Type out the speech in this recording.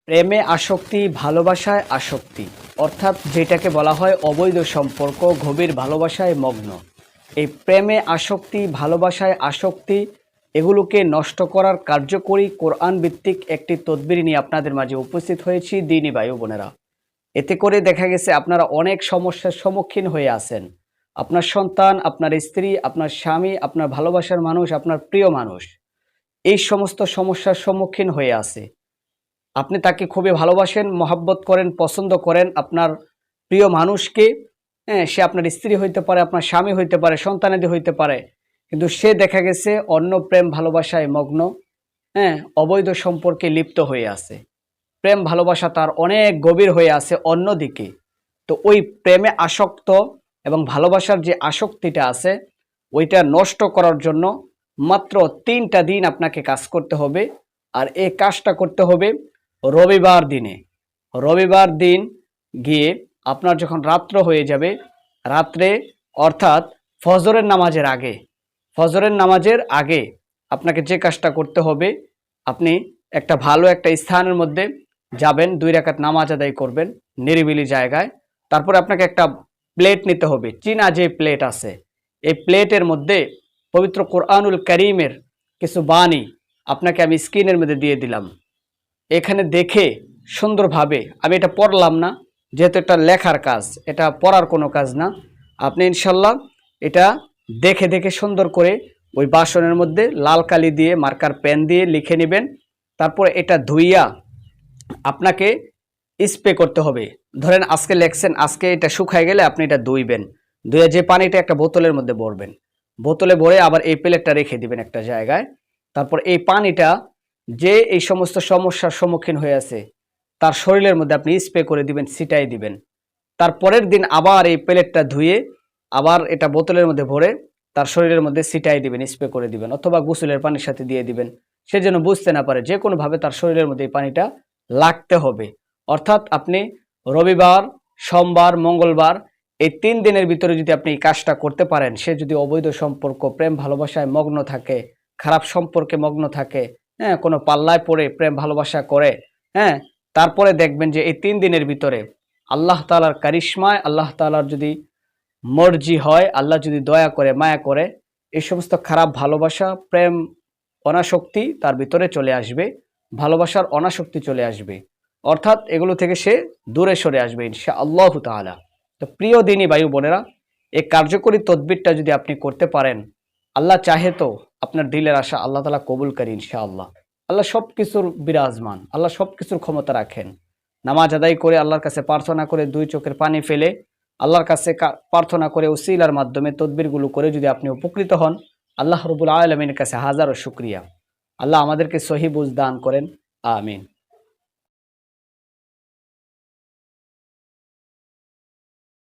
প্রেমে আসক্তি, ভালোবাসায় আসক্তি, অর্থাৎ যেটাকে বলা হয় অবৈধ সম্পর্ক, গভীর ভালোবাসায় মগ্ন। এই প্রেমে আসক্তি, ভালোবাসায় আসক্তি এগুলোকে নষ্ট করার কার্যকরী কোরআন ভিত্তিক একটি তদবির নিয়ে আপনাদের মাঝে উপস্থিত হয়েছি দিনী ভাই ও বোনেরা। এতে করে দেখা গেছে আপনারা অনেক সমস্যার সম্মুখীন হয়ে আছেন। আপনার সন্তান, আপনার স্ত্রী, আপনার স্বামী, আপনার ভালোবাসার মানুষ, আপনার প্রিয় মানুষ এই সমস্ত সমস্যার সম্মুখীন হয়ে আছে। আপনি তাকে খুবই ভালোবাসেন, মহাব্বত করেন, পছন্দ করেন আপনার প্রিয় মানুষকে। সে আপনার স্ত্রী হইতে পারে, আপনার স্বামী হইতে পারে, সন্তানাদি হইতে পারে, কিন্তু সে দেখা গেছে অন্য প্রেম ভালোবাসায় মগ্ন, অবৈধ সম্পর্কে লিপ্ত হয়ে আছে। প্রেম ভালোবাসা তার অনেক গভীর হয়ে আছে অন্যদিকে। তো ওই প্রেমে আসক্ত এবং ভালোবাসার যে আসক্তিটা আছে ওইটা নষ্ট করার জন্য মাত্র 3টা দিন আপনাকে কাজ করতে হবে। আর এই কাজটা করতে হবে রবিবার দিনে। রবিবার দিন গিয়ে আপনার যখন রাত্র হয়ে যাবে, রাত্রে অর্থাৎ ফজরের নামাজের আগে আপনাকে যে কাজটা করতে হবে, আপনি একটা ভালো একটা স্থানের মধ্যে যাবেন, 2 রাকাত নামাজ আদায় করবেন নিরিবিলি জায়গায়। তারপরে আপনাকে একটা প্লেট নিতে হবে, চীনা যে প্লেট আছে, এই প্লেটের মধ্যে পবিত্র কোরআনুল কারীমের কিছু বাণী আপনাকে আমি স্ক্রিনের মধ্যে দিয়ে দিলাম। এখানে দেখে সুন্দরভাবে, আমি এটা পড়লাম না যেহেতু এটা লেখার কাজ, এটা পড়ার কোনো কাজ না। আপনি ইনশাল্লাহ এটা দেখে দেখে সুন্দর করে ওই বাসনের মধ্যে লাল কালি দিয়ে মার্কার পেন দিয়ে লিখে নেবেন। তারপর এটা ধুইয়া আপনাকে স্প্রে করতে হবে। ধরেন আজকে লেখছেন, আজকে এটা শুকায় গেলে আপনি এটা ধুইবেন, ধুয়ে যে পানিটা একটা বোতলের মধ্যে ভরবেন, বোতলে ভরে আবার এই প্লেটটা রেখে দিবেন একটা জায়গায়। তারপর এই পানিটা যে এই সমস্ত সমস্যার সম্মুখীন হয়ে আছে তার শরীরের মধ্যে আপনি স্প্রে করে দিবেন, ছিটাই দিবেন। তারপরের দিন আবার এই প্লেটটা ধুয়ে আবার এটা বোতলের মধ্যে ভরে তার শরীরের মধ্যে ছিটাই দিবেন, স্প্রে করে দিবেন, অথবা গোসলের পানির সাথে দিয়ে দিবেন। সে যেন বুঝতে না পারে, যে কোনোভাবে তার শরীরের মধ্যে এই পানিটা লাগতে হবে। অর্থাৎ আপনি রবিবার, সোমবার, মঙ্গলবার এই 3 দিনের ভিতরে যদি আপনি এই কাজটা করতে পারেন, সে যদি অবৈধ সম্পর্ক, প্রেম ভালোবাসায় মগ্ন থাকে, খারাপ সম্পর্কে মগ্ন থাকে, কোনো পাল্লায় পড়ে প্রেম ভালোবাসা করে, তারপরে দেখবেন যে এই 3 দিনের ভিতরে আল্লাহ তাআলার কারিশমায়, আল্লাহ তাআলার যদি মর্জি হয়, আল্লাহ যদি দয়া করে, মায়া করে, এই সমস্ত খারাপ ভালোবাসা, প্রেম অনাসক্তি তার ভিতরে চলে আসবে, ভালোবাসার অনাসক্তি চলে আসবে। অর্থাৎ এগুলো থেকে সে দূরে সরে আসবে ইনশাআল্লাহ তাআলা। তো প্রিয় দিনী ভাই বোনেরা, এই কার্যকরী তদবিরটা যদি আপনি করতে পারেন, আল্লাহ চাহে তো আপনার দিলের আশা আল্লাহ তাআলা কবুল করে ইনশাআল্লাহ। আল্লাহ সব কিছুর বিরাজমান, আল্লাহ সব কিছুর ক্ষমতা রাখেন। নামাজ আদায় করে আল্লাহর কাছে প্রার্থনা করে 2 চোখের পানি ফেলে আল্লাহর কাছে প্রার্থনা করে উসিলার মাধ্যমে তদবিরগুলো করে যদি আপনি উপকৃত হন, আল্লাহ রাব্বুল আলামিনের কাছে হাজারো শুকরিয়া। আল্লাহ আমাদেরকে সহি বুঝ দান করেন, আমিন।